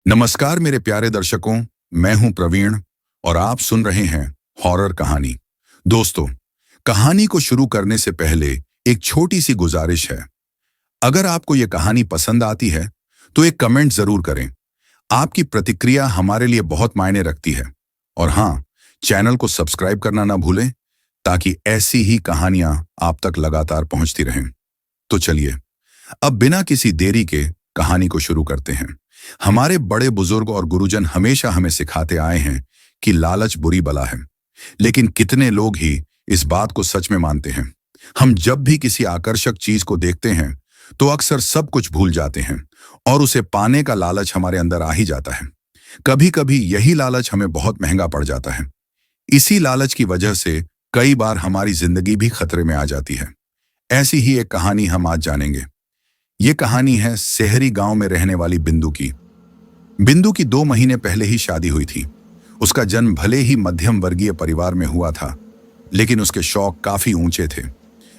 नमस्कार मेरे प्यारे दर्शकों। मैं हूं प्रवीण और आप सुन रहे हैं हॉरर कहानी। दोस्तों, कहानी को शुरू करने से पहले एक छोटी सी गुजारिश है। अगर आपको यह कहानी पसंद आती है तो एक कमेंट जरूर करें। आपकी प्रतिक्रिया हमारे लिए बहुत मायने रखती है। और हाँ, चैनल को सब्सक्राइब करना ना भूलें ताकि ऐसी ही कहानियां आप तक लगातार पहुंचती रहें। तो चलिए अब बिना किसी देरी के कहानी को शुरू करते हैं। हमारे बड़े बुजुर्ग और गुरुजन हमेशा हमें सिखाते आए हैं कि लालच बुरी बला है, लेकिन कितने लोग ही इस बात को सच में मानते हैं। हम जब भी किसी आकर्षक चीज को देखते हैं तो अक्सर सब कुछ भूल जाते हैं और उसे पाने का लालच हमारे अंदर आ ही जाता है। कभी कभी यही लालच हमें बहुत महंगा पड़ जाता है। इसी लालच की वजह से कई बार हमारी जिंदगी भी खतरे में आ जाती है। ऐसी ही एक कहानी हम आज जानेंगे। ये कहानी है शहरी गांव में रहने वाली बिंदु की। बिंदु की 2 महीने पहले ही शादी हुई थी। उसका जन्म भले ही मध्यम वर्गीय परिवार में हुआ था, लेकिन उसके शौक काफी ऊंचे थे।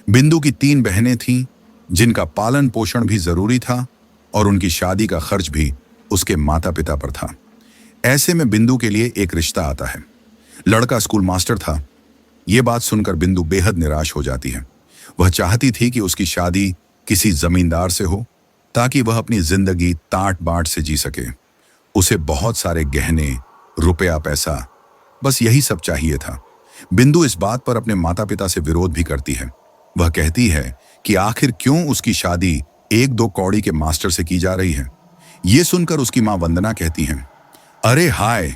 बिंदु की 3 बहनें थीं, जिनका पालन पोषण भी जरूरी था और उनकी शादी का खर्च भी उसके माता पिता पर था। ऐसे में बिंदु के लिए एक रिश्ता आता है। लड़का स्कूल मास्टर था। ये बात सुनकर बिंदु बेहद निराश हो जाती है। वह चाहती थी कि उसकी शादी किसी जमींदार से हो ताकि वह अपनी जिंदगी ताट बांट से जी सके। उसे बहुत सारे गहने, रुपया, पैसा, बस यही सब चाहिए था। बिंदु इस बात पर अपने माता पिता से विरोध भी करती है। वह कहती है कि आखिर क्यों उसकी शादी 1-2 कौड़ी के मास्टर से की जा रही है। ये सुनकर उसकी मां वंदना कहती हैं, अरे हाय,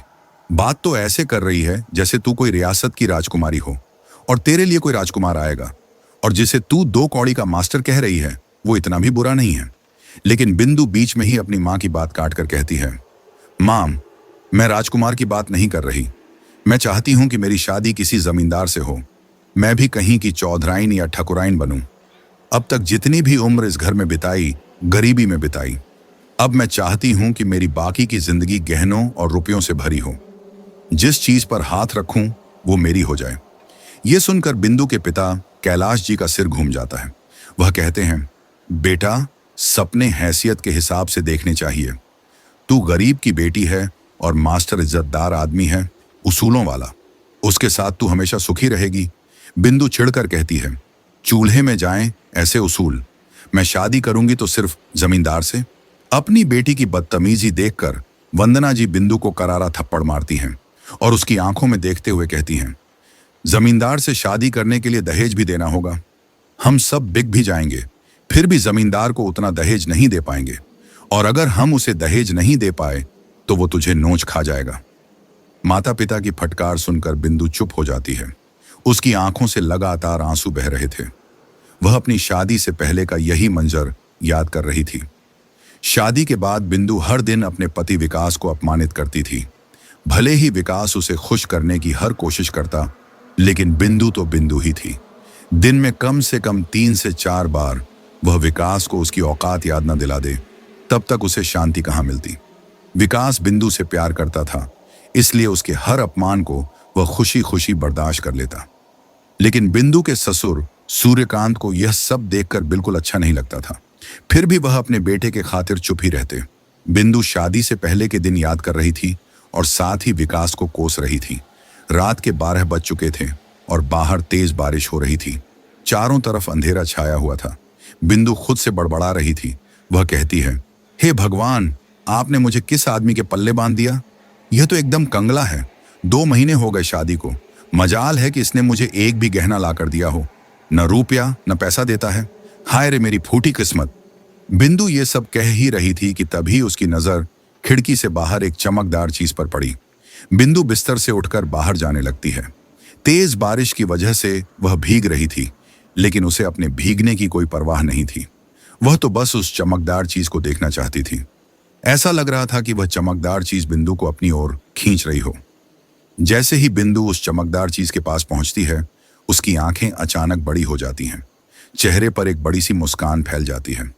बात तो ऐसे कर रही है जैसे तू कोई रियासत की राजकुमारी हो और तेरे लिए कोई राजकुमार आएगा, और जिसे तू 2 कौड़ी का मास्टर कह रही है वो इतना भी बुरा नहीं है। लेकिन बिंदु बीच में ही अपनी मां की बात काट कर कहती है, मां, मैं राजकुमार की बात नहीं कर रही। मैं चाहती हूं कि मेरी शादी किसी जमींदार से हो। मैं भी कहीं की चौधराइन या ठकुराइन बनूं। अब तक जितनी भी उम्र इस घर में बिताई, गरीबी में बिताई। अब मैं चाहती हूं कि मेरी बाकी की जिंदगी गहनों और रुपयों से भरी हो। जिस चीज पर हाथ रखूं वो मेरी हो जाए। ये सुनकर बिंदु के पिता कैलाश जी का सिर घूम जाता है। वह कहते हैं, बेटा, सपने हैसियत के हिसाब से देखने चाहिए। तू गरीब की बेटी है और मास्टर इज्जतदार आदमी है, उसूलों वाला। उसके साथ तू हमेशा सुखी रहेगी। बिंदु चिढ़कर कहती है, चूल्हे में जाएं ऐसे उसूल। मैं शादी करूंगी तो सिर्फ जमींदार से। अपनी बेटी की बदतमीजी देखकर वंदना जी बिंदु को करारा थप्पड़ मारती हैं और उसकी आंखों में देखते हुए कहती हैं, जमींदार से शादी करने के लिए दहेज भी देना होगा। हम सब बिक भी जाएंगे, फिर भी जमींदार को उतना दहेज नहीं दे पाएंगे, और अगर हम उसे दहेज नहीं दे पाए तो वो तुझे नोच खा जाएगा। माता पिता की फटकार सुनकर बिंदु चुप हो जाती है। उसकी आंखों से लगातार आंसू बह रहे थे। वह अपनी शादी से पहले का यही मंजर याद कर रही थी। शादी के बाद बिंदु हर दिन अपने पति विकास को अपमानित करती थी। भले ही विकास उसे खुश करने की हर कोशिश करता, लेकिन बिंदु तो बिंदु ही थी। दिन में कम से कम 3 से 4 बार वह विकास को उसकी औकात याद न दिला दे, तब तक उसे शांति कहाँ मिलती। विकास बिंदु से प्यार करता था, इसलिए उसके हर अपमान को वह खुशी खुशी बर्दाश्त कर लेता। लेकिन बिंदु के ससुर सूर्यकांत को यह सब देखकर बिल्कुल अच्छा नहीं लगता था। फिर भी वह अपने बेटे के खातिर चुप ही रहते। बिंदु शादी से पहले के दिन याद कर रही थी और साथ ही विकास को कोस रही थी। रात के 12 बज चुके थे और बाहर तेज बारिश हो रही थी। चारों तरफ अंधेरा छाया हुआ था। बिंदु खुद से बड़बड़ा रही थी। वह कहती है, हे भगवान, आपने मुझे किस आदमी के पल्ले बांध दिया। यह तो एकदम कंगला है। 2 महीने हो गए शादी को। मजाल है कि इसने मुझे एक भी गहना ला कर दिया हो। न रुपया न पैसा देता है। हाय रे मेरी फूटी किस्मत। बिंदु ये सब कह ही रही थी कि तभी उसकी नजर खिड़की से बाहर एक चमकदार चीज पर पड़ी। बिंदु बिस्तर से उठकर बाहर जाने लगती है। तेज बारिश की वजह से वह भीग रही थी, लेकिन उसे अपने भीगने की कोई परवाह नहीं थी। वह तो बस उस चमकदार चीज को देखना चाहती थी। ऐसा लग रहा था कि वह चमकदार चीज बिंदु को अपनी ओर खींच रही हो। जैसे ही बिंदु उस चमकदार चीज के पास पहुंचती है, उसकी आंखें अचानक बड़ी हो जाती हैं। चेहरे पर एक बड़ी सी मुस्कान फैल जाती है।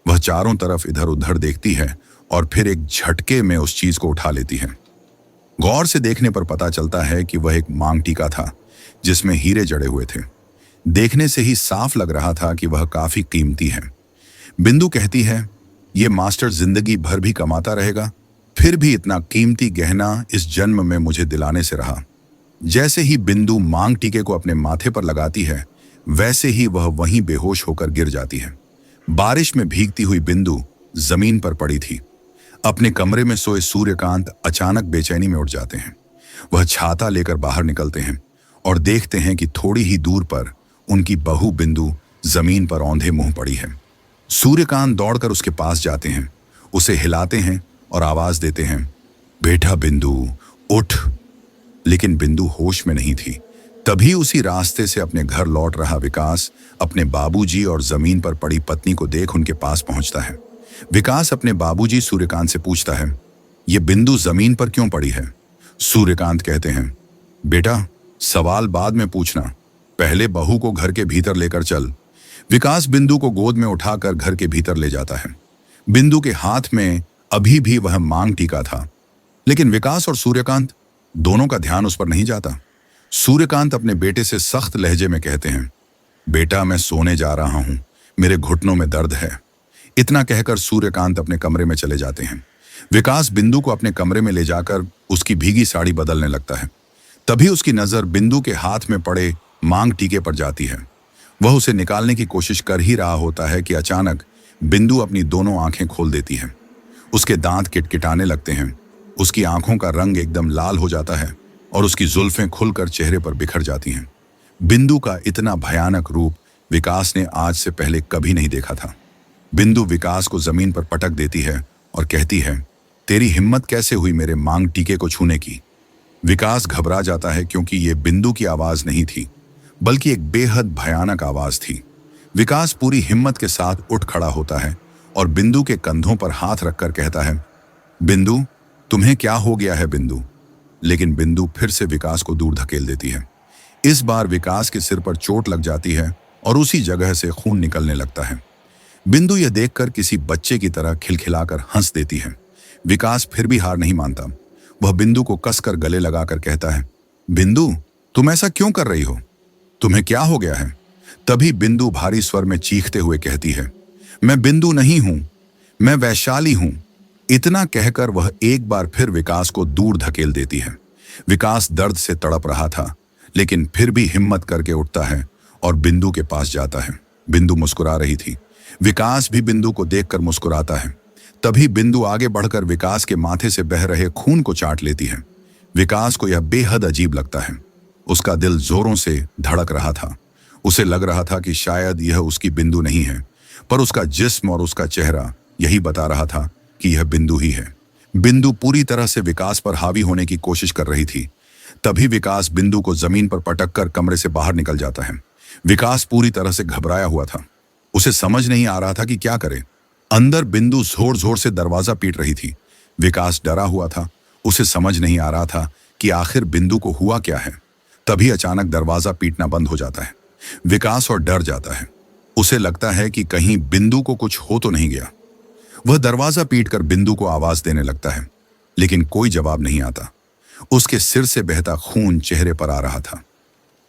वह चारों तरफ इधर उधर देखती है और फिर एक झटके में उस चीज को उठा लेती है। गौर से देखने पर पता चलता है कि वह एक मांग टीका था जिसमें हीरे जड़े हुए थे। देखने से ही साफ लग रहा था कि वह काफी कीमती है। बिंदु कहती है, यह मास्टर जिंदगी भर भी कमाता रहेगा, फिर भी इतना कीमती गहना इस जन्म में मुझे दिलाने से रहा। जैसे ही बिंदु मांग टीके को अपने माथे पर लगाती है, वैसे ही वह वहीं बेहोश होकर गिर जाती है। बारिश में भीगती हुई बिंदु जमीन पर पड़ी थी। अपने कमरे में सोए सूर्यकांत अचानक बेचैनी में उठ जाते हैं। वह छाता लेकर बाहर निकलते हैं और देखते हैं कि थोड़ी ही दूर पर उनकी बहू बिंदु जमीन पर औंधे मुंह पड़ी है। सूर्यकांत दौड़कर उसके पास जाते हैं, उसे हिलाते हैं और आवाज देते हैं, बेटा बिंदु, उठ। लेकिन बिंदु होश में नहीं थी। तभी उसी रास्ते से अपने घर लौट रहा विकास अपने बाबूजी और जमीन पर पड़ी पत्नी को देख उनके पास पहुंचता है। विकास अपने बाबूजी सूर्यकांत से पूछता है, ये बिंदु जमीन पर क्यों पड़ी है? सूर्यकांत कहते हैं, बेटा सवाल बाद में पूछना, पहले बहू को घर के भीतर लेकर चल। विकास बिंदु को गोद में उठाकर घर के भीतर ले जाता है। बिंदु के हाथ में अभी भी वह मांग टीका था, लेकिन विकास और सूर्यकांत दोनों का ध्यान उस पर नहीं जाता। सूर्यकांत अपने बेटे से सख्त लहजे में कहते हैं, बेटा मैं सोने जा रहा हूं, मेरे घुटनों में दर्द है। इतना कहकर सूर्यकांत अपने कमरे में चले जाते हैं। विकास बिंदु को अपने कमरे में ले जाकर उसकी भीगी साड़ी बदलने लगता है। तभी उसकी नजर बिंदु के हाथ में पड़े मांग टीके पर जाती है। वह उसे निकालने की कोशिश कर ही रहा होता है कि अचानक बिंदु अपनी दोनों आंखें खोल देती है। उसके दांत किटकिटाने लगते हैं, उसकी आंखों का रंग एकदम लाल हो जाता है और उसकी जुल्फें खुलकर चेहरे पर बिखर जाती हैं। बिंदु का इतना भयानक रूप विकास ने आज से पहले कभी नहीं देखा था। बिंदु विकास को जमीन पर पटक देती है और कहती है, तेरी हिम्मत कैसे हुई मेरे मांग टीके को छूने की? विकास घबरा जाता है क्योंकि ये बिंदु की आवाज नहीं थी, बल्कि एक बेहद भयानक आवाज थी। विकास पूरी हिम्मत के साथ उठ खड़ा होता है और बिंदु के कंधों पर हाथ रखकर कहता है, बिंदु तुम्हें क्या हो गया है बिंदु? लेकिन बिंदु फिर से विकास को दूर धकेल देती है। इस बार विकास के सिर पर चोट लग जाती है और उसी जगह से खून निकलने लगता है। बिंदु यह देखकर किसी बच्चे की तरह खिलखिलाकर हंस देती है। विकास फिर भी हार नहीं मानता। वह बिंदु को कसकर गले लगाकर कहता है, बिंदु तुम ऐसा क्यों कर रही हो? तुम्हें क्या हो गया है? तभी बिंदु भारी स्वर में चीखते हुए कहती है, मैं बिंदु नहीं हूं, मैं वैशाली हूं। इतना कहकर वह एक बार फिर विकास को दूर धकेल देती है। विकास दर्द से तड़प रहा था, लेकिन फिर भी हिम्मत करके उठता है और बिंदु के पास जाता है। बिंदु मुस्कुरा रही थी। विकास भी बिंदु को देखकर मुस्कुराता है। तभी बिंदु आगे बढ़कर विकास के माथे से बह रहे खून को चाट लेती है। विकास को यह बेहद अजीब लगता है। उसका दिल जोरों से धड़क रहा था। उसे लग रहा था कि शायद यह उसकी बिंदु नहीं है, पर उसका जिस्म और उसका चेहरा यही बता रहा था कि यह बिंदु ही है। बिंदु पूरी तरह से विकास पर हावी होने की कोशिश कर रही थी। तभी विकास बिंदु को जमीन पर पटककर कमरे से बाहर निकल जाता है। विकास पूरी तरह से घबराया हुआ था। उसे समझ नहीं आ रहा था कि क्या करे। अंदर बिंदु जोर जोर से दरवाजा पीट रही थी। विकास डरा हुआ था। उसे समझ नहीं आ रहा था कि आखिर बिंदु को हुआ क्या है। तभी अचानक दरवाजा पीटना बंद हो जाता है। विकास और डर जाता है। उसे लगता है कि कहीं बिंदु को कुछ हो तो नहीं गया। वह दरवाजा पीटकर बिंदु को आवाज देने लगता है, लेकिन कोई जवाब नहीं आता। उसके सिर से बहता खून चेहरे पर आ रहा था।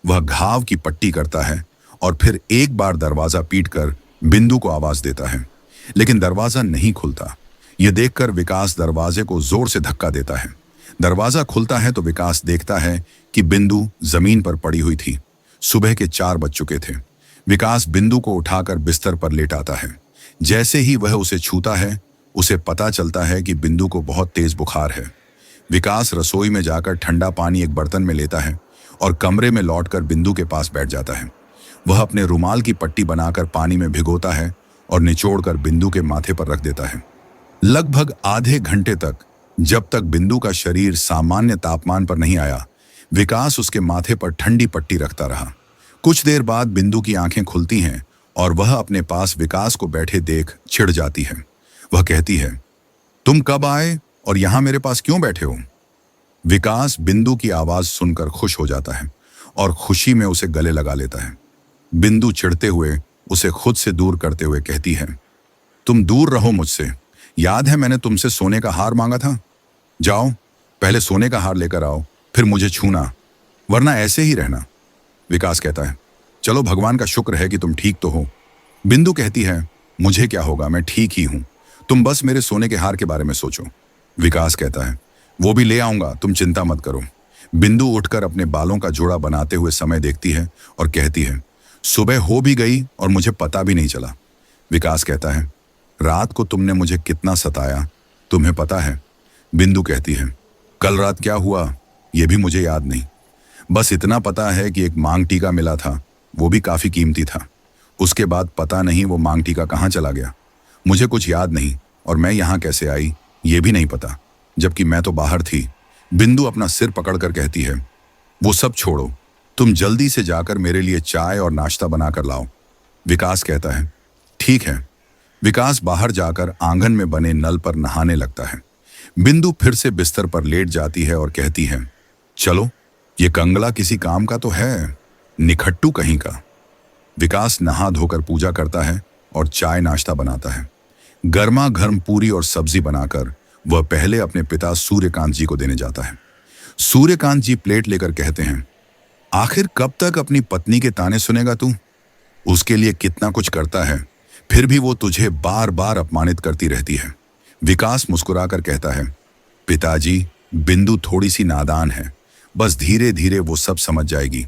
वह घाव की पट्टी करता है और फिर एक बार दरवाजा पीटकर बिंदु को आवाज देता है, लेकिन दरवाजा नहीं खुलता। यह देखकर विकास दरवाजे को जोर से धक्का देता है। दरवाजा खुलता है तो विकास देखता है कि बिंदु जमीन पर पड़ी हुई थी। सुबह के 4 बज चुके थे। विकास बिंदु को उठाकर बिस्तर पर लेटाता है। जैसे ही वह उसे छूता है, उसे पता चलता है कि बिंदु को बहुत तेज बुखार है। विकास रसोई में जाकर ठंडा पानी एक बर्तन में लेता है और कमरे में लौटकर बिंदु के पास बैठ जाता है। वह अपने रुमाल की पट्टी बनाकर पानी में भिगोता है और निचोड़कर बिंदु के माथे पर रख देता है। लगभग आधे घंटे तक, जब तक बिंदु का शरीर सामान्य तापमान पर नहीं आया, विकास उसके माथे पर ठंडी पट्टी रखता रहा। कुछ देर बाद बिंदु की आंखें खुलती हैं और वह अपने पास विकास को बैठे देख छिड़ जाती है। वह कहती है, तुम कब आए और यहां मेरे पास क्यों बैठे हो? विकास बिंदु की आवाज सुनकर खुश हो जाता है और खुशी में उसे गले लगा लेता है। बिंदु चिढ़ते हुए उसे खुद से दूर करते हुए कहती है, तुम दूर रहो मुझसे। याद है मैंने तुमसे सोने का हार मांगा था? जाओ पहले सोने का हार लेकर आओ, फिर मुझे छूना, वरना ऐसे ही रहना। विकास कहता है, चलो भगवान का शुक्र है कि तुम ठीक तो हो। बिंदु कहती है, मुझे क्या होगा, मैं ठीक ही हूं। तुम बस मेरे सोने के हार के बारे में सोचो। विकास कहता है, वो भी ले आऊंगा, तुम चिंता मत करो। बिंदु उठकर अपने बालों का जोड़ा बनाते हुए समय देखती है और कहती है, सुबह हो भी गई और मुझे पता भी नहीं चला। विकास कहता है, रात को तुमने मुझे कितना सताया, तुम्हें पता है? बिंदु कहती है, कल रात क्या हुआ यह भी मुझे याद नहीं, बस इतना पता है कि एक मांग टीका मिला था, वो भी काफी कीमती था। उसके बाद पता नहीं वो मांग टीका कहाँ चला गया। मुझे कुछ याद नहीं और मैं यहाँ कैसे आई ये भी नहीं पता, जबकि मैं तो बाहर थी। बिंदु अपना सिर पकड़कर कहती है, वो सब छोड़ो, तुम जल्दी से जाकर मेरे लिए चाय और नाश्ता बनाकर लाओ। विकास कहता है, ठीक है। विकास बाहर जाकर आंगन में बने नल पर नहाने लगता है। बिंदु फिर से बिस्तर पर लेट जाती है और कहती है, चलो, ये कंगला किसी काम का तो है, निखट्टू कहीं का। विकास नहा धोकर पूजा करता है और चाय नाश्ता बनाता है। गर्मा गर्म पूरी और सब्जी बनाकर वह पहले अपने पिता सूर्यकांत जी को देने जाता है। सूर्यकांत जी प्लेट लेकर कहते हैं, आखिर कब तक अपनी पत्नी के ताने सुनेगा तू? उसके लिए कितना कुछ करता है, फिर भी वो तुझे बार बार अपमानित करती रहती है। विकास मुस्कुराकर कहता है, पिताजी, बिंदु थोड़ी सी नादान है, बस धीरे धीरे वो सब समझ जाएगी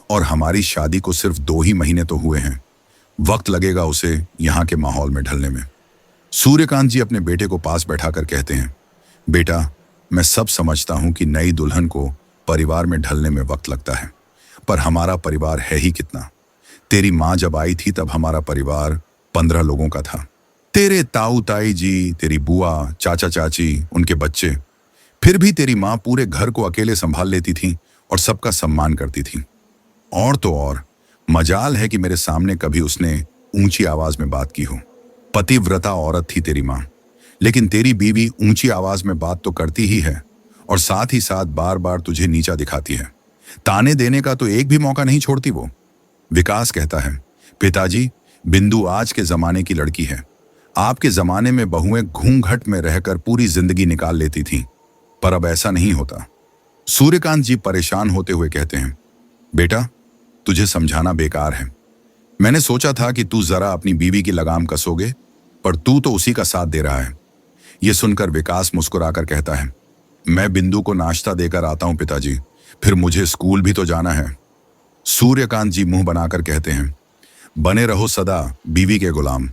और हमारी शादी को सिर्फ 2 ही महीने तो हुए हैं, वक्त लगेगा उसे यहाँ के माहौल में ढलने में। सूर्यकांत जी अपने बेटे को पास बैठाकर कहते हैं, बेटा, मैं सब समझता हूं कि नई दुल्हन को परिवार में ढलने में वक्त लगता है, पर हमारा परिवार है ही कितना। तेरी माँ जब आई थी तब हमारा परिवार 15 लोगों का था। तेरे ताऊ ताई जी, तेरी बुआ, चाचा चाची, उनके बच्चे, फिर भी तेरी माँ पूरे घर को अकेले संभाल लेती थी और सबका सम्मान करती थी। और तो और, मजाल है कि मेरे सामने कभी उसने ऊंची आवाज में बात की हो। पतिव्रता औरत थी तेरी माँ, लेकिन तेरी बीवी ऊंची आवाज में बात तो करती ही है और साथ ही साथ बार बार तुझे नीचा दिखाती है। ताने देने का तो एक भी मौका नहीं छोड़ती वो। विकास कहता है, पिताजी, बिंदु आज के जमाने की लड़की है। आपके जमाने में बहुएं घूंघट में रहकर पूरी जिंदगी निकाल लेती थीं, पर अब ऐसा नहीं होता। सूर्यकांत जी परेशान होते हुए कहते हैं, बेटा, तुझे समझाना बेकार है। मैंने सोचा था कि तू जरा अपनी बीवी की लगाम कसोगे, पर तू तो उसी का साथ दे रहा है। यह सुनकर विकास मुस्कुराकर कहता है, मैं बिंदु को नाश्ता देकर आता हूं पिताजी, फिर मुझे स्कूल भी तो जाना है। सूर्यकांत जी मुंह बनाकर कहते हैं, बने रहो सदा बीवी के गुलाम।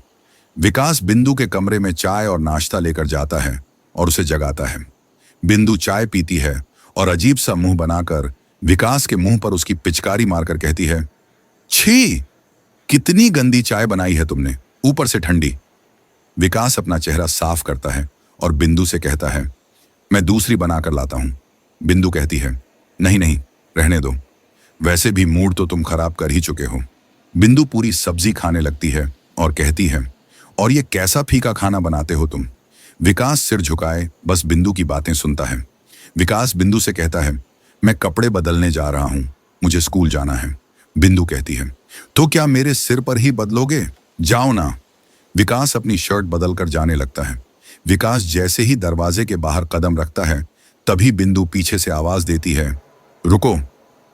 विकास बिंदु के कमरे में चाय और नाश्ता लेकर जाता है और उसे जगाता है। बिंदु चाय पीती है और अजीब सा मुंह बनाकर विकास के मुंह पर उसकी पिचकारी मारकर कहती है, छी, कितनी गंदी चाय बनाई है तुमने, ऊपर से ठंडी। विकास अपना चेहरा साफ करता है और बिंदु से कहता है, मैं दूसरी बनाकर लाता हूं। बिंदु कहती है, नहीं नहीं, रहने दो, वैसे भी मूड तो तुम खराब कर ही चुके हो। बिंदु पूरी सब्जी खाने लगती है और कहती है, और ये कैसा फीका खाना बनाते हो तुम? विकास सिर झुकाए बस बिंदु की बातें सुनता है। विकास बिंदु से कहता है, मैं कपड़े बदलने जा रहा हूं, मुझे स्कूल जाना है। बिंदु कहती है, तो क्या मेरे सिर पर ही बदलोगे? जाओ ना। विकास अपनी शर्ट बदलकर जाने लगता है। विकास जैसे ही दरवाजे के बाहर कदम रखता है, तभी बिंदु पीछे से आवाज देती है, रुको।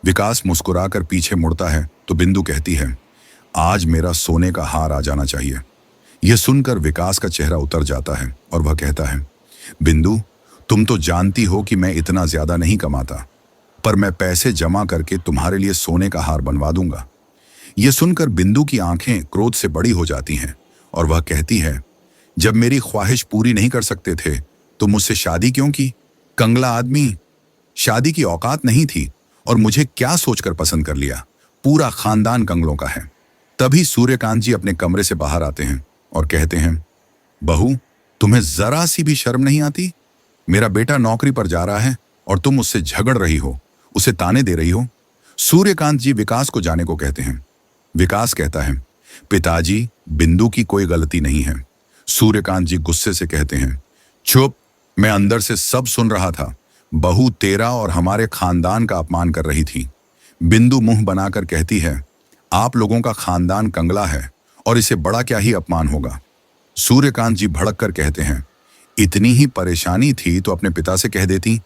विकास मुस्कुराकर पीछे मुड़ता है तो बिंदु कहती है, आज मेरा सोने का हार आ जाना चाहिए। यह सुनकर विकास का चेहरा उतर जाता है और वह कहता है, बिंदु, तुम तो जानती हो कि मैं इतना ज्यादा नहीं कमाता, पर मैं पैसे जमा करके तुम्हारे लिए सोने का हार बनवा दूंगा। यह सुनकर बिंदु की आंखें क्रोध से बड़ी हो जाती हैं और वह कहती है, जब मेरी ख्वाहिश पूरी नहीं कर सकते थे तो मुझसे शादी क्यों की? कंगला आदमी, शादी की औकात नहीं थी और मुझे क्या सोचकर पसंद कर लिया? पूरा खानदान कंगलों का है। तभी सूर्यकांत जी अपने कमरे से बाहर आते हैं और कहते हैं, बहू, तुम्हें जरा सी भी शर्म नहीं आती? मेरा बेटा नौकरी पर जा रहा है और तुम उससे झगड़ रही हो, उसे ताने दे रही हो। सूर्यकांत जी विकास को जाने को कहते हैं। विकास कहता है, पिताजी, बिंदु की कोई गलती नहीं है। सूर्यकांत जी गुस्से से कहते हैं, चुप, मैं अंदर से सब सुन रहा था। बहू तेरा और हमारे खानदान का अपमान कर रही थी। बिंदु मुंह बनाकर कहती है, आप लोगों का खानदान कंगला है और इसे बड़ा क्या ही अपमान होगा। सूर्यकांत जी भड़क कर कहते हैं, इतनी ही परेशानी थी तो अपने पिता से कह देती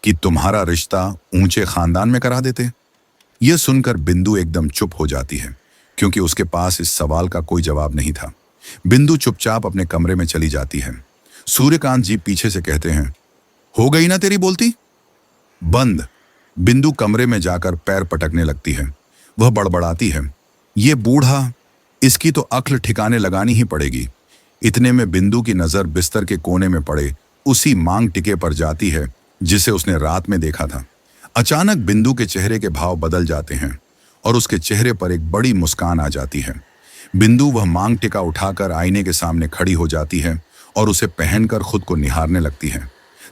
कि तुम्हारा रिश्ता ऊंचे खानदान में करा देते। यह सुनकर बिंदु एकदम चुप हो जाती है, क्योंकि उसके पास इस सवाल का कोई जवाब नहीं था। बिंदु चुपचाप अपने कमरे में चली जाती है। सूर्यकांत जी पीछे से कहते हैं, हो गई ना तेरी बोलती? बंद। बिंदु कमरे में जाकर पैर पटकने लगती है। वह बड़बड़ाती है, ये बूढ़ा, इसकी तो अक्ल ठिकाने लगानी ही पड़ेगी। इतने में बिंदु की नजर बिस्तर के कोने में पड़े उसी मांग टिके पर जाती है जिसे उसने रात में देखा था। अचानक बिंदु के चेहरे के भाव बदल जाते हैं और उसके चेहरे पर एक बड़ी मुस्कान आ जाती है। बिंदु वह मांग टिका उठाकर आईने के सामने खड़ी हो जाती है और उसे पहनकर खुद को निहारने लगती है।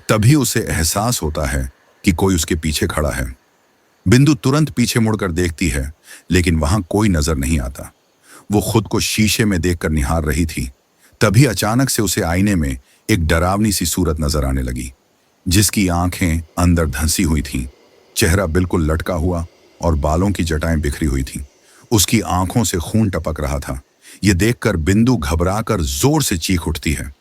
तभी उसे एहसास होता है कि कोई उसके पीछे खड़ा है। बिंदु तुरंत पीछे मुड़कर देखती है, लेकिन वहां कोई नजर नहीं आता। वो खुद को शीशे में देखकर निहार रही थी। तभी अचानक से उसे आईने में एक डरावनी सी सूरत नजर आने लगी, जिसकी आंखें अंदर धंसी हुई थीं, चेहरा बिल्कुल लटका हुआ और बालों की जटाएं बिखरी हुई थीं। उसकी आंखों से खून टपक रहा था। ये देखकर बिंदु घबराकर जोर से चीख उठती है।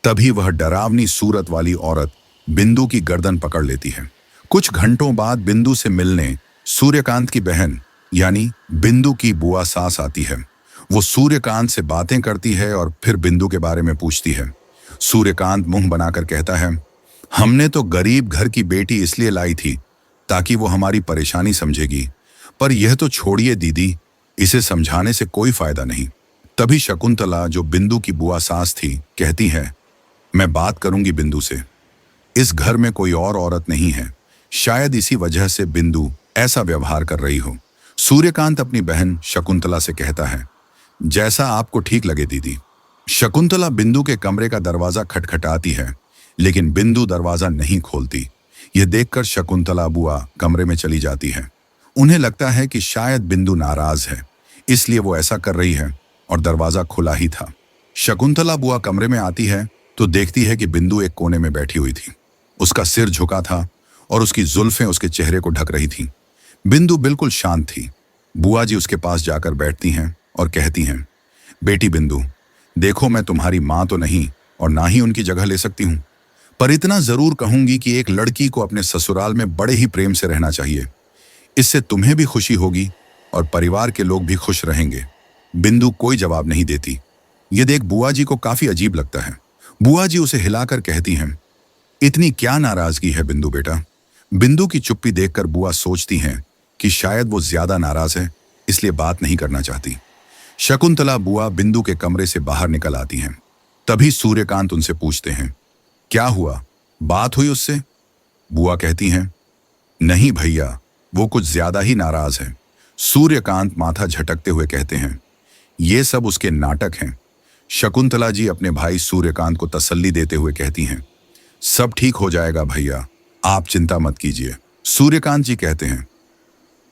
तभी वह डरावनी सूरत वाली औरत बिंदु की गर्दन पकड़ लेती है। कुछ घंटों बाद बिंदु से मिलने सूर्यकांत की बहन यानी बिंदु की बुआ सास आती है। वो सूर्यकांत से बातें करती है और फिर बिंदु के बारे में पूछती है। सूर्यकांत मुंह बनाकर कहता है, हमने तो गरीब घर की बेटी इसलिए लाई थी ताकि वो हमारी परेशानी समझेगी, पर यह तो छोड़िए दीदी, इसे समझाने से कोई फायदा नहीं। तभी शकुंतला, जो बिंदु की बुआ सास थी, कहती है, मैं बात करूंगी बिंदु से। इस घर में कोई और औरत नहीं है, शायद इसी वजह से बिंदु ऐसा व्यवहार कर रही हो। सूर्यकांत अपनी बहन शकुंतला से कहता है, जैसा आपको ठीक लगे दीदी। शकुंतला बिंदु के कमरे का दरवाजा खटखटाती है, लेकिन बिंदु दरवाजा नहीं खोलती। यह देखकर शकुंतला बुआ कमरे में चली जाती है। उन्हें लगता है कि शायद बिंदु नाराज है, इसलिए वो ऐसा कर रही है, और दरवाजा खुला ही था। शकुंतला बुआ कमरे में आती है तो देखती है कि बिंदु एक कोने में बैठी हुई थी। उसका सिर झुका था और उसकी जुल्फें उसके चेहरे को ढक रही थीं। बिंदु बिल्कुल शांत थी। बुआ जी उसके पास जाकर बैठती हैं और कहती हैं, बेटी बिंदु, देखो मैं तुम्हारी माँ तो नहीं और ना ही उनकी जगह ले सकती हूँ, पर इतना जरूर कहूंगी कि एक लड़की को अपने ससुराल में बड़े ही प्रेम से रहना चाहिए। इससे तुम्हें भी खुशी होगी और परिवार के लोग भी खुश रहेंगे। बिंदु कोई जवाब नहीं देती। ये देख बुआ जी को काफी अजीब लगता है। बुआ जी उसे हिलाकर कहती हैं, इतनी क्या नाराजगी है बिंदु बेटा? बिंदु की चुप्पी देखकर बुआ सोचती हैं कि शायद वो ज्यादा नाराज है, इसलिए बात नहीं करना चाहती। शकुंतला बुआ बिंदु के कमरे से बाहर निकल आती हैं। तभी सूर्यकांत उनसे पूछते हैं, क्या हुआ, बात हुई उससे? बुआ कहती हैं, नहीं भैया, वो कुछ ज्यादा ही नाराज है। सूर्यकांत माथा झटकते हुए कहते हैं, ये सब उसके नाटक हैं। शकुंतला जी अपने भाई सूर्यकांत को तसल्ली देते हुए कहती हैं, सब ठीक हो जाएगा भैया, आप चिंता मत कीजिए। सूर्यकांत जी कहते हैं,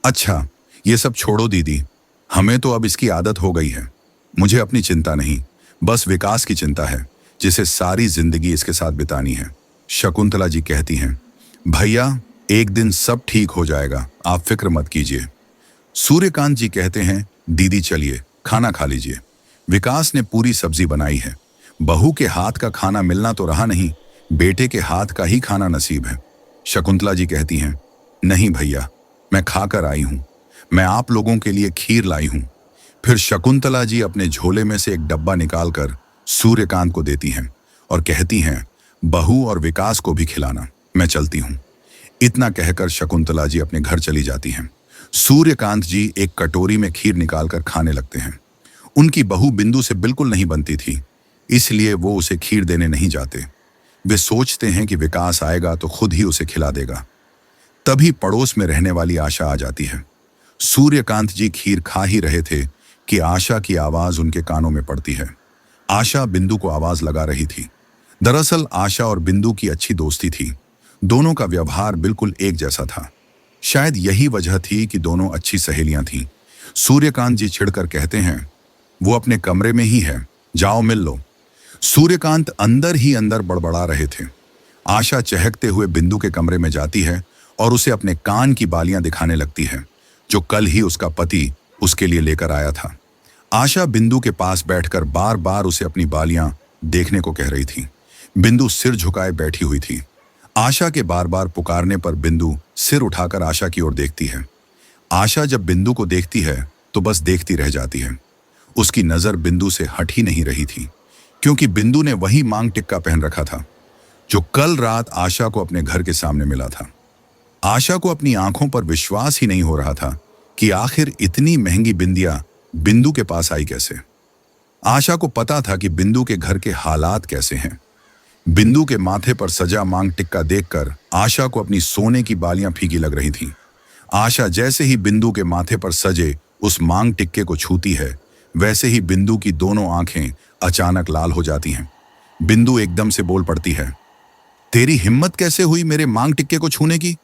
अच्छा ये सब छोड़ो दीदी, हमें तो अब इसकी आदत हो गई है। मुझे अपनी चिंता नहीं, बस विकास की चिंता है, जिसे सारी जिंदगी इसके साथ बितानी है। शकुंतला जी कहती हैं, भैया एक दिन सब ठीक हो जाएगा, आप फिक्र मत कीजिए। सूर्यकांत जी कहते हैं, दीदी चलिए खाना खा लीजिए। विकास ने पूरी सब्जी बनाई है। बहू के हाथ का खाना मिलना तो रहा नहीं, बेटे के हाथ का ही खाना नसीब है। शकुंतला जी कहती हैं, नहीं भैया, मैं खाकर आई हूं, मैं आप लोगों के लिए खीर लाई हूं। फिर शकुंतला जी अपने झोले में से एक डब्बा निकालकर सूर्यकांत को देती हैं और कहती हैं, बहू और विकास को भी खिलाना, मैं चलती हूं। इतना कहकर शकुंतला जी अपने घर चली जाती हैं। सूर्यकांत जी एक कटोरी में खीर निकालकर खाने लगते हैं। उनकी बहू बिंदु से बिल्कुल नहीं बनती थी, इसलिए वो उसे खीर देने नहीं जाते। वे सोचते हैं कि विकास आएगा तो खुद ही उसे खिला देगा। तभी पड़ोस में रहने वाली आशा आ जाती है। सूर्यकांत जी खीर खा ही रहे थे कि आशा की आवाज उनके कानों में पड़ती है। आशा बिंदु को आवाज लगा रही थी। दरअसल आशा और बिंदु की अच्छी दोस्ती थी। दोनों का व्यवहार बिल्कुल एक जैसा था। शायद यही वजह थी कि दोनों अच्छी सहेलियां थीं। सूर्यकांत जी चिढ़कर कहते हैं, वो अपने कमरे में ही है, जाओ मिल लो। सूर्यकांत अंदर ही अंदर बड़बड़ा रहे थे। आशा चहकते हुए बिंदु के कमरे में जाती है और उसे अपने कान की बालियां दिखाने लगती है, जो कल ही उसका पति उसके लिए लेकर आया था। आशा बिंदु के पास बैठकर बार बार उसे अपनी बालियां देखने को कह रही थी। बिंदु सिर झुकाए बैठी हुई थी। आशा के बार बार पुकारने पर बिंदु सिर उठाकर आशा की ओर देखती है। आशा जब बिंदु को देखती है तो बस देखती रह जाती है। उसकी नजर बिंदु से हट ही नहीं रही थी, क्योंकि बिंदु ने वही मांग टिक्का पहन रखा था। जो कल रात आशा को अपने घर के सामने मिला था। आशा को अपनी आंखों पर विश्वास ही नहीं हो रहा था कि आखिर इतनी महंगी बिंदियां बिंदु के पास आई कैसे। आशा को पता था कि बिंदु के घर के हालात कैसे हैं। बिंदु के माथे पर सजा मांग टिक्का देखकर आशा को अपनी सोने की बालियां फीकी लग रही थीं। आशा जैसे ही बिंदु के माथे पर सजे उस मांग टिक्के को छूती है, वैसे ही बिंदु की दोनों आंखें अचानक लाल हो जाती हैं। बिंदु एकदम से बोल पड़ती है, तेरी हिम्मत कैसे हुई मेरे मांग टिक्के को छूने की?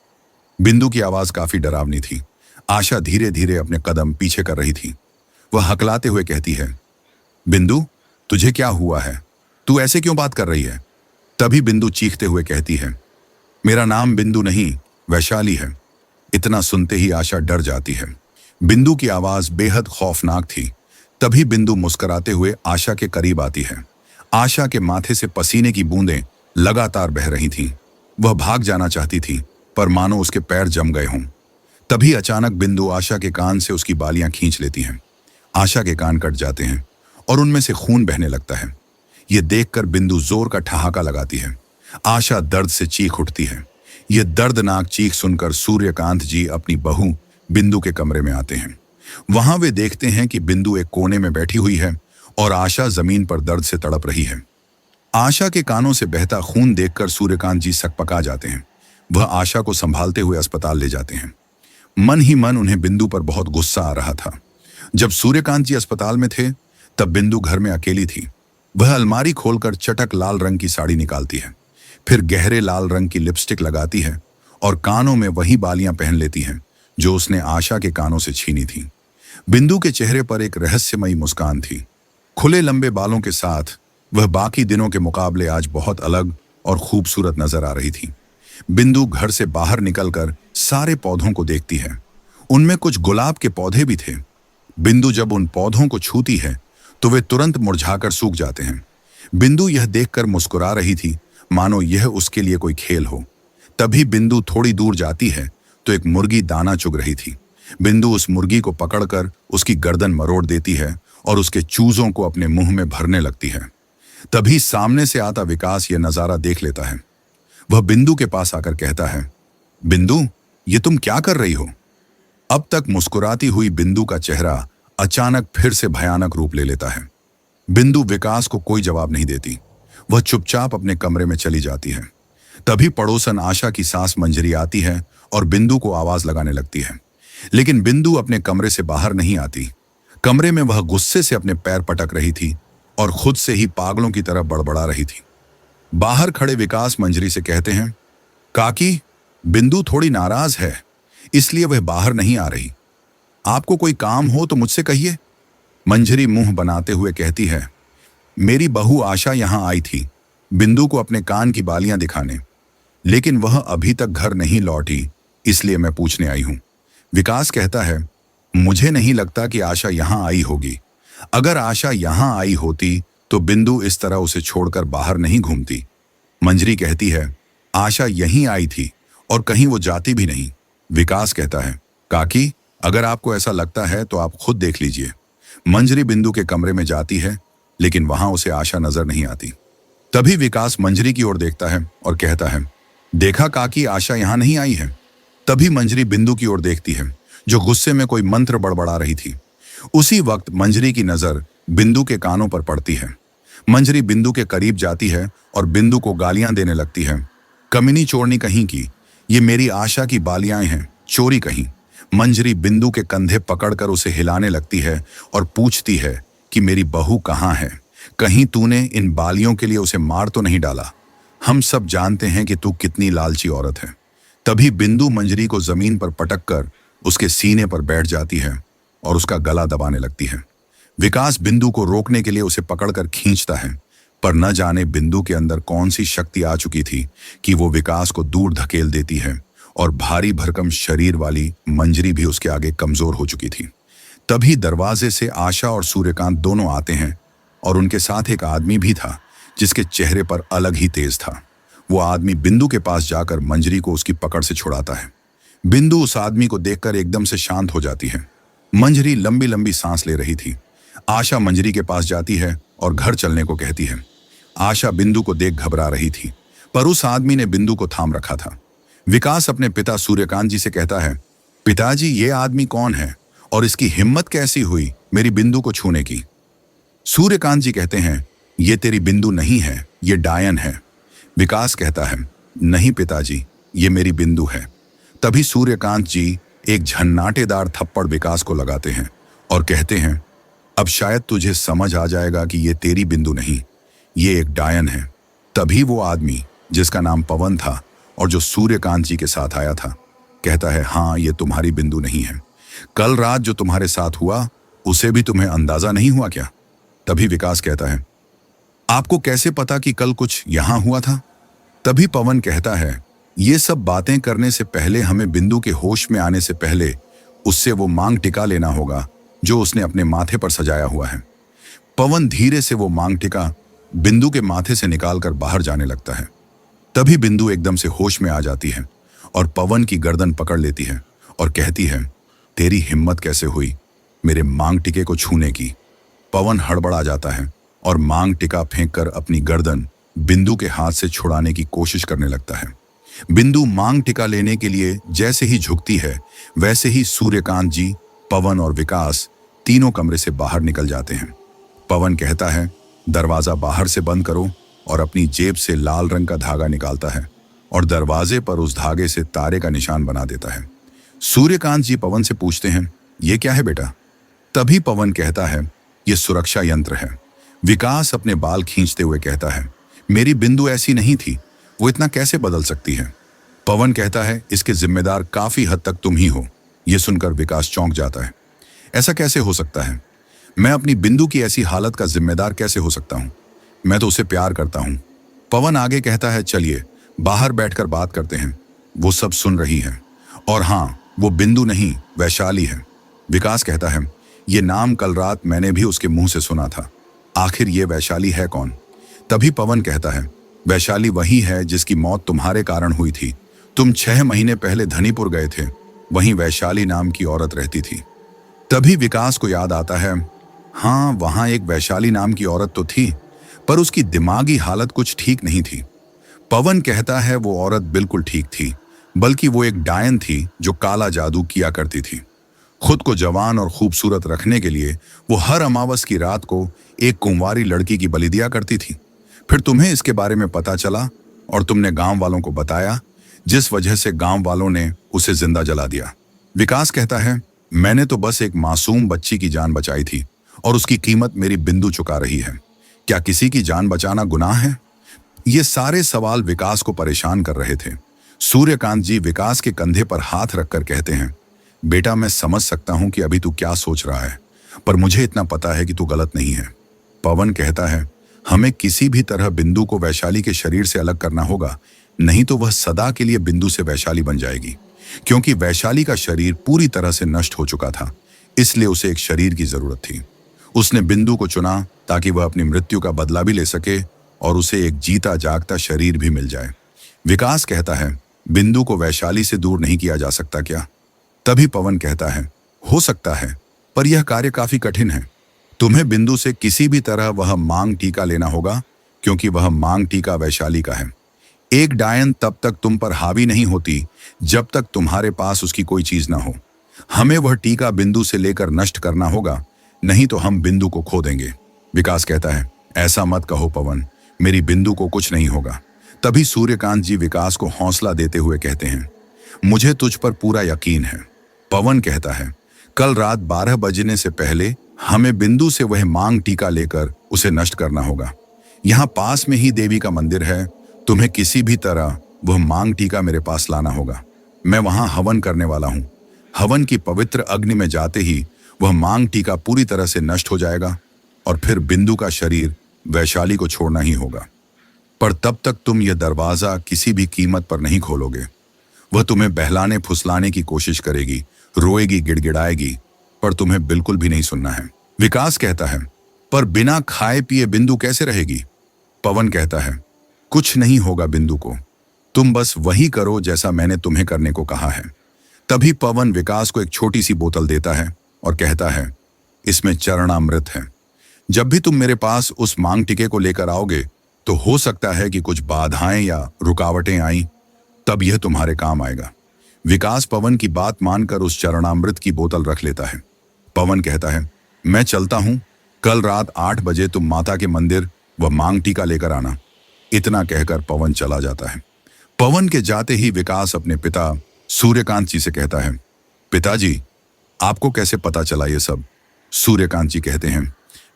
बिंदु की आवाज काफी डरावनी थी। आशा धीरे धीरे अपने कदम पीछे कर रही थी। वह हकलाते हुए कहती है, बिंदु, तुझे क्या हुआ है? तू ऐसे क्यों बात कर रही है? तभी बिंदु चीखते हुए कहती है, मेरा नाम बिंदु नहीं, वैशाली है। इतना सुनते ही आशा डर जाती है। बिंदु की आवाज बेहद खौफनाक थी। तभी बिंदु मुस्कुराते हुए आशा के करीब आती है। आशा के माथे से पसीने की बूंदें लगातार बह रही थीं। वह भाग जाना चाहती थी, पर मानो उसके पैर जम गए हों। तभी अचानक बिंदु आशा के कान से उसकी बालियां खींच लेती हैं। आशा के कान कट जाते हैं और उनमें से खून बहने लगता है। यह देखकर बिंदु जोर का ठहाका लगाती है। आशा दर्द से चीख उठती है। यह दर्दनाक चीख सुनकर सूर्यकांत जी अपनी बहू बिंदु के कमरे में आते हैं। वहां वे देखते हैं कि बिंदु एक कोने में बैठी हुई है और आशा जमीन पर दर्द से तड़प रही है। आशा के कानों से बहता खून देखकर सूर्यकांत जी सकपका जाते हैं। वह आशा को संभालते हुए अस्पताल ले जाते हैं। मन ही मन उन्हें बिंदु पर बहुत गुस्सा आ रहा था। जब सूर्यकांत जी अस्पताल में थे, तब बिंदु घर में अकेली थी। वह अलमारी खोलकर चटक लाल रंग की साड़ी निकालती है, फिर गहरे लाल रंग की लिपस्टिक लगाती है और कानों में वही बालियां पहन लेती है जो उसने आशा के कानों से छीनी थी। बिंदु के चेहरे पर एक रहस्यमयी मुस्कान थी। खुले लंबे बालों के साथ वह बाकी दिनों के मुकाबले आज बहुत अलग और खूबसूरत नजर आ रही थी। बिंदु घर से बाहर निकलकर सारे पौधों को देखती है। उनमें कुछ गुलाब के पौधे भी थे। बिंदु जब उन पौधों को छूती है तो वे तुरंत मुरझाकर सूख जाते हैं। बिंदु यह देखकर मुस्कुरा रही थी, मानो यह उसके लिए कोई खेल हो। तभी बिंदु थोड़ी दूर जाती है तो एक मुर्गी दाना चुग रही थी। बिंदु उस मुर्गी को पकड़कर उसकी गर्दन मरोड़ देती है और उसके चूजों को अपने मुंह में भरने लगती है। तभी सामने से आता विकास यह नजारा देख लेता है। वह बिंदु के पास आकर कहता है, बिंदु, ये तुम क्या कर रही हो? अब तक मुस्कुराती हुई बिंदु का चेहरा अचानक फिर से भयानक रूप ले लेता है। बिंदु विकास को कोई जवाब नहीं देती। वह चुपचाप अपने कमरे में चली जाती है। तभी पड़ोसन आशा की सास मंजरी आती है और बिंदु को आवाज लगाने लगती है, लेकिन बिंदु अपने कमरे से बाहर नहीं आती। कमरे में वह गुस्से से अपने पैर पटक रही थी और खुद से ही पागलों की तरह बड़बड़ा रही थी। बाहर खड़े विकास मंजरी से कहते हैं, काकी, बिंदु थोड़ी नाराज है, इसलिए वह बाहर नहीं आ रही। आपको कोई काम हो तो मुझसे कहिए। मंजरी मुंह बनाते हुए कहती है, मेरी बहू आशा यहां आई थी बिंदु को अपने कान की बालियां दिखाने, लेकिन वह अभी तक घर नहीं लौटी, इसलिए मैं पूछने आई हूं। विकास कहता है, मुझे नहीं लगता कि आशा यहां आई होगी। अगर आशा यहां आई होती तो बिंदु इस तरह उसे छोड़कर बाहर नहीं घूमती। मंजरी कहती है, आशा यहीं आई थी और कहीं वो जाती भी नहीं। विकास कहता है, काकी, अगर आपको ऐसा लगता है तो आप खुद देख लीजिए। मंजरी बिंदु के कमरे में जाती है, लेकिन वहां उसे आशा नजर नहीं आती। तभी विकास मंजरी की ओर देखता है और कहता है, देखा काकी, आशा यहां नहीं आई है। तभी मंजरी बिंदु की ओर देखती है, जो गुस्से में कोई मंत्र बड़बड़ा रही थी। उसी वक्त मंजरी की नजर बिंदु के कानों पर पड़ती है। मंजरी बिंदु के करीब जाती है और बिंदु को गालियां देने लगती है, कमीनी चोरनी कहीं की, ये मेरी आशा की बालियां हैं, चोरी कहीं। मंजरी बिंदु के कंधे पकड़कर उसे हिलाने लगती है और पूछती है कि मेरी बहू कहाँ है? कहीं तूने इन बालियों के लिए उसे मार तो नहीं डाला? हम सब जानते हैं कि तू कितनी लालची औरत है। तभी बिंदु मंजरी को जमीन पर पटककर उसके सीने पर बैठ जाती है और उसका गला दबाने लगती है। विकास बिंदु को रोकने के लिए उसे पकड़कर खींचता है, पर न जाने बिंदु के अंदर कौन सी शक्ति आ चुकी थी कि वो विकास को दूर धकेल देती है और भारी भरकम शरीर वाली मंजरी भी उसके आगे कमजोर हो चुकी थी। तभी दरवाजे से आशा और सूर्यकांत दोनों आते हैं और उनके साथ एक आदमी भी था जिसके चेहरे पर अलग ही तेज था। वो आदमी बिंदु के पास जाकर मंजरी को उसकी पकड़ से छुड़ाता है। बिंदु उस आदमी को देखकर एकदम से शांत हो जाती है। मंजरी लंबी लंबी सांस ले रही थी। आशा मंजरी के पास जाती है और घर चलने को कहती है। आशा बिंदु को देख घबरा रही थी, पर उस आदमी ने बिंदु को थाम रखा था। विकास अपने पिता सूर्यकांत जी से कहता है, पिताजी ये आदमी कौन है और इसकी हिम्मत कैसी हुई मेरी बिंदु को छूने की? सूर्यकांत जी कहते हैं, ये तेरी बिंदु नहीं है, ये डायन है। विकास कहता है, नहीं पिताजी, ये मेरी बिंदु है। तभी सूर्यकांत जी एक झन्नाटेदार थप्पड़ विकास को लगाते हैं और कहते हैं, अब शायद तुझे समझ आ जाएगा कि ये तेरी बिंदु नहीं, ये एक डायन है। तभी वो आदमी जिसका नाम पवन था और जो सूर्यकांत जी के साथ आया था कहता है, हाँ ये तुम्हारी बिंदु नहीं है। कल रात जो तुम्हारे साथ हुआ उसे भी तुम्हें अंदाजा नहीं हुआ क्या? तभी विकास कहता है, आपको कैसे पता कि कल कुछ यहां हुआ था? तभी पवन कहता है, ये सब बातें करने से पहले हमें बिंदु के होश में आने से पहले उससे वो मांग टिका लेना होगा जो उसने अपने माथे पर सजाया हुआ है। पवन धीरे से वो मांग टिका बिंदु के माथे से निकालकर बाहर जाने लगता है। तभी बिंदु एकदम से होश में आ जाती है और पवन की गर्दन पकड़ लेती है और कहती है, तेरी हिम्मत कैसे हुई मेरे मांग टिके को छूने की? पवन हड़बड़ा जाता है और मांग टिका फेंककर अपनी गर्दन बिंदु के हाथ से छुड़ाने की कोशिश करने लगता है। बिंदु मांग टिका लेने के लिए जैसे ही झुकती है वैसे ही सूर्यकांत जी, पवन और विकास तीनों कमरे से बाहर निकल जाते हैं। पवन कहता है, दरवाजा बाहर से बंद करो, और अपनी जेब से लाल रंग का धागा निकालता है और दरवाजे पर उस धागे से तारे का निशान बना देता है। सूर्यकांत जी पवन से पूछते हैं, ये क्या है बेटा? तभी पवन कहता है, ये सुरक्षा यंत्र है। विकास अपने बाल खींचते हुए कहता है, मेरी बिंदु ऐसी नहीं थी, वो इतना कैसे बदल सकती है? पवन कहता है, इसके जिम्मेदार काफी हद तक तुम ही हो। यह सुनकर विकास चौंक जाता है। ऐसा कैसे हो सकता है? मैं अपनी बिंदु की ऐसी हालत का जिम्मेदार कैसे हो सकता हूं? मैं तो उसे प्यार करता हूं। पवन आगे कहता है, चलिए बाहर बैठकर बात करते हैं। वो सब सुन रही है। और हाँ, वो बिंदु नहीं, वैशाली है। विकास कहता है, ये नाम कल रात मैंने भी उसके मुंह से सुना था। आखिर ये वैशाली है कौन? तभी पवन कहता है, वैशाली वही है जिसकी मौत तुम्हारे कारण हुई थी। तुम 6 महीने पहले धनीपुर गए थे, वहीं वैशाली नाम की औरत रहती थी। तभी विकास को याद आता है, हाँ वहां एक वैशाली नाम की औरत तो थी, पर उसकी दिमागी हालत कुछ ठीक नहीं थी। पवन कहता है, वो औरत बिल्कुल ठीक थी, बल्कि वो एक डायन थी जो काला जादू किया करती थी। खुद को जवान और खूबसूरत रखने के लिए वो हर अमावस की रात को एक कुंवारी लड़की की बलि दिया करती थी। फिर तुम्हें इसके बारे में पता चला और तुमने गांव वालों को बताया, जिस वजह से गांव वालों ने उसे जिंदा जला दिया। विकास कहता है, मैंने तो बस एक मासूम बच्ची की जान बचाई थी और उसकी कीमत मेरी बिंदु चुका रही है। क्या किसी की जान बचाना गुनाह है? ये सारे सवाल विकास को परेशान कर रहे थे। सूर्यकांत जी विकास के कंधे पर हाथ रखकर कहते हैं, बेटा मैं समझ सकता हूं कि अभी तू क्या सोच रहा है, पर मुझे इतना पता है कि तू गलत नहीं है। पवन कहता है, हमें किसी भी तरह बिंदु को वैशाली के शरीर से अलग करना होगा, नहीं तो वह सदा के लिए बिंदु से वैशाली बन जाएगी। क्योंकि वैशाली का शरीर पूरी तरह से नष्ट हो चुका था, इसलिए उसे एक शरीर की जरूरत थी। उसने बिंदु को चुना ताकि वह अपनी मृत्यु का बदला भी ले सके और उसे एक जीता जागता शरीर भी मिल जाए। विकास कहता है, बिंदु को वैशाली से दूर नहीं किया जा सकता क्या? तभी पवन कहता है, हो सकता है, पर यह कार्य काफी कठिन है। तुम्हें बिंदु से किसी भी तरह वह मांग टीका लेना होगा, क्योंकि वह मांग टीका वैशाली का है। एक डायन तब तक तुम पर हावी नहीं होती जब तक तुम्हारे पास उसकी कोई चीज ना हो। हमें वह टीका बिंदु से लेकर नष्ट करना होगा, नहीं तो हम बिंदु को खो देंगे। विकास कहता है, ऐसा मत कहो पवन, मेरी बिंदु को कुछ नहीं होगा। तभी सूर्यकांत जी विकास को हौसला देते हुए कहते हैं, मुझे तुझ पर पूरा यकीन है। पवन कहता है, कल रात 12 बजने से पहले हमें बिंदु से वह मांग टीका लेकर उसे नष्ट करना होगा। यहाँ पास में ही देवी का मंदिर है, तुम्हें किसी भी तरह वह मांग टीका मेरे पास लाना होगा। मैं वहां हवन करने वाला हूं। हवन की पवित्र अग्नि में जाते ही वह मांग टीका पूरी तरह से नष्ट हो जाएगा और फिर बिंदु का शरीर वैशाली को छोड़ना ही होगा। पर तब तक तुम यह दरवाजा किसी भी कीमत पर नहीं खोलोगे। वह तुम्हें बहलाने फुसलाने की कोशिश करेगी, रोएगी, गिड़गिड़ाएगी, पर तुम्हें बिल्कुल भी नहीं सुनना है। विकास कहता है, पर बिना खाए पिए बिंदु कैसे रहेगी? पवन कहता है, कुछ नहीं होगा बिंदु को, तुम बस वही करो जैसा मैंने तुम्हें करने को कहा है। तभी पवन विकास को एक छोटी सी बोतल देता है और कहता है, इसमें चरणामृत है। जब भी तुम मेरे पास उस मांग टिके को लेकर आओगे तो हो सकता है कि कुछ बाधाएं या रुकावटें आईं, तब यह तुम्हारे काम आएगा। विकास पवन की बात मानकर उस चरणामृत की बोतल रख लेता है। पवन कहता है, मैं चलता हूं, कल रात 8 बजे तुम माता के मंदिर व मांग टीका लेकर आना। इतना कहकर पवन चला जाता है। पवन के जाते ही विकास अपने पिता सूर्यकांत जी से कहता है, पिताजी, आपको कैसे पता चला ये सब? सूर्यकांत जी कहते हैं,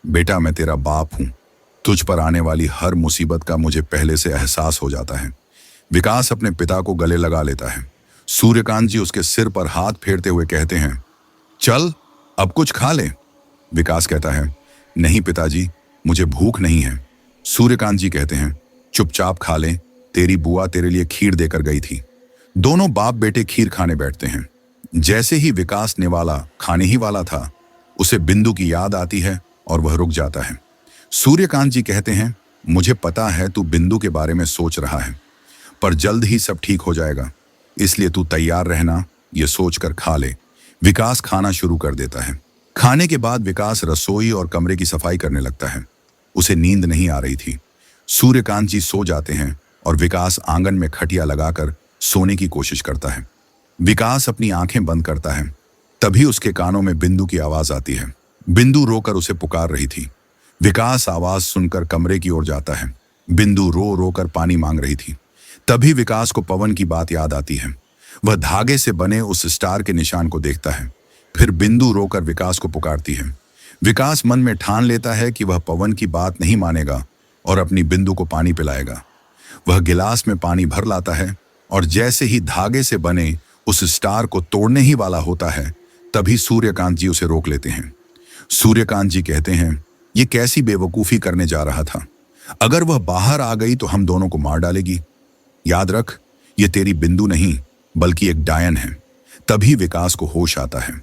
बेटा, मैं तेरा बाप हूं। तुझ पर आने वाली हर मुसीबत का मुझे पहले से एहसास हो जाता है। विकास अपने पिता को गले लगा लेता है। सूर्यकांत जी उसके सिर पर हाथ फेरते हुए कहते हैं, चल अब कुछ खा ले। विकास कहता है, नहीं पिताजी, मुझे भूख नहीं है। सूर्यकांत जी कहते हैं, चुपचाप खा ले, तेरी बुआ तेरे लिए खीर देकर गई थी। दोनों बाप बेटे खीर खाने बैठते हैं। जैसे ही विकास निवाला खाने ही वाला था, उसे बिंदु की याद आती है और वह रुक जाता है। सूर्यकांत जी कहते हैं, मुझे पता है तू बिंदु के बारे में सोच रहा है, पर जल्द ही सब ठीक हो जाएगा, इसलिए तू तैयार रहना, ये सोचकर खा ले। विकास खाना शुरू कर देता है। खाने के बाद विकास रसोई और कमरे की सफाई करने लगता है। उसे नींद नहीं आ रही थी। सूर्यकांत जी सो जाते हैं और विकास आंगन में खटिया लगाकर सोने की कोशिश करता है। विकास अपनी आंखें बंद करता है। तभी उसके कानों में बिंदु की आवाज आती है। बिंदु रोकर उसे पुकार रही थी। विकास आवाज सुनकर कमरे की ओर जाता है। बिंदु रो रो कर पानी मांग रही थी। तभी विकास को पवन की बात याद आती है। वह धागे से बने उस स्टार के निशान को देखता है। फिर बिंदु रोकर विकास को पुकारती है। विकास मन में ठान लेता है कि वह पवन की बात नहीं मानेगा और अपनी बिंदु को पानी पिलाएगा। वह गिलास में पानी भर लाता है और जैसे ही धागे से बने उस स्टार को तोड़ने ही वाला होता है, तभी सूर्यकांत जी उसे रोक लेते हैं। सूर्यकांत जी कहते हैं, ये कैसी बेवकूफी करने जा रहा था? अगर वह बाहर आ गई तो हम दोनों को मार डालेगी। याद रख, ये तेरी बिंदु नहीं बल्कि एक डायन है। तभी विकास को होश आता है।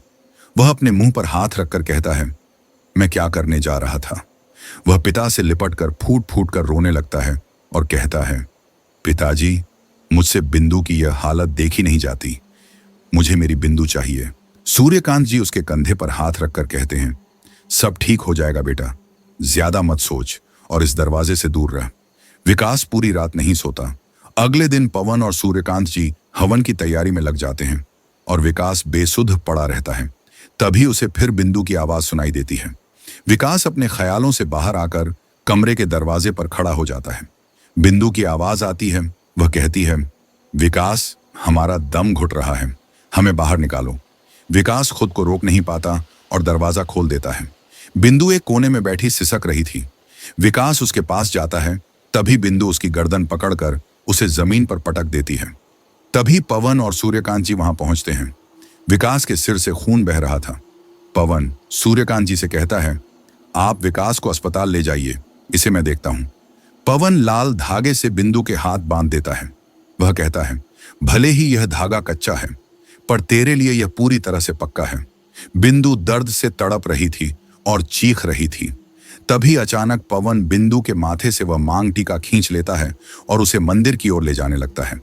वह अपने मुंह पर हाथ रखकर कहता है, मैं क्या करने जा रहा था? वह पिता से लिपटकर फूट फूट कर रोने लगता है और कहता है, पिताजी, मुझसे बिंदु की यह हालत देखी नहीं जाती। मुझे मेरी बिंदु चाहिए। सूर्यकांत जी उसके कंधे पर हाथ रखकर कहते हैं, सब ठीक हो जाएगा बेटा, ज्यादा मत सोच और इस दरवाजे से दूर रह। विकास पूरी रात नहीं सोता। अगले दिन पवन और सूर्यकांत जी हवन की तैयारी में लग जाते हैं और विकास बेसुध पड़ा रहता है। तभी उसे फिर बिंदु की आवाज सुनाई देती है। विकास अपने ख्यालों से बाहर आकर कमरे के दरवाजे पर खड़ा हो जाता है। बिंदु की आवाज आती है। वह कहती है, विकास, हमारा दम घुट रहा है, हमें बाहर निकालो। विकास खुद को रोक नहीं पाता और दरवाजा खोल देता है। बिंदु एक कोने में बैठी सिसक रही थी। विकास उसके पास जाता है। तभी बिंदु उसकी गर्दन पकड़कर उसे जमीन पर पटक देती है। तभी पवन और सूर्यकांत जी वहां पहुंचते हैं। विकास के सिर से खून बह रहा था। पवन सूर्यकांत जी से कहता है, आप विकास को अस्पताल ले जाइए, इसे मैं देखता हूं। पवन लाल धागे से बिंदु के हाथ बांध देता है। वह कहता है, भले ही यह धागा कच्चा है, पर तेरे लिए यह पूरी तरह से पक्का है। बिंदु दर्द से तड़प रही थी और चीख रही थी। तभी अचानक पवन बिंदु के माथे से वह मांग टीका खींच लेता है और उसे मंदिर की ओर ले जाने लगता है।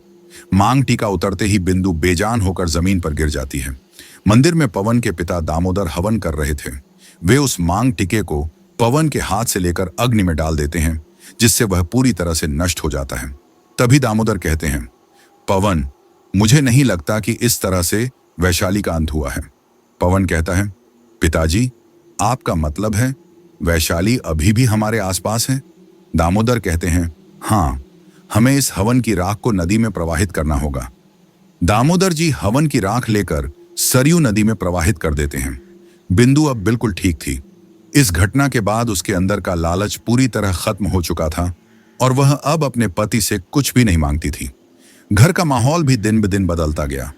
मांग टीका उतरते ही बिंदु बेजान होकर जमीन पर गिर जाती है। मंदिर में पवन के पिता दामोदर हवन कर रहे थे। वे उस मांग टीके को पवन के हाथ से लेकर अग्नि में डाल देते हैं, जिससे वह पूरी तरह से नष्ट हो जाता है। तभी दामोदर कहते हैं, पवन, मुझे नहीं लगता कि इस तरह से वैशाली का अंत हुआ है। पवन कहता है, पिताजी, आपका मतलब है वैशाली अभी भी हमारे आसपास है? दामोदर कहते हैं, हाँ, हमें इस हवन की राख को नदी में प्रवाहित करना होगा। दामोदर जी हवन की राख लेकर सरयू नदी में प्रवाहित कर देते हैं। बिंदु अब बिल्कुल ठीक थी। इस घटना के बाद उसके अंदर का लालच पूरी तरह खत्म हो चुका था और वह अब अपने पति से कुछ भी नहीं मांगती थी। घर का माहौल भी दिन ब दिन बदलता गया।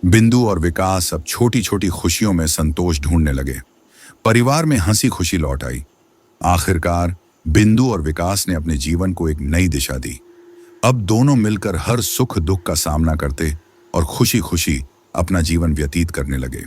बिंदु और विकास अब छोटी छोटी खुशियों में संतोष ढूंढने लगे। परिवार में हंसी खुशी लौट आई। आखिरकार बिंदु और विकास ने अपने जीवन को एक नई दिशा दी। अब दोनों मिलकर हर सुख दुख का सामना करते और खुशी खुशी अपना जीवन व्यतीत करने लगे।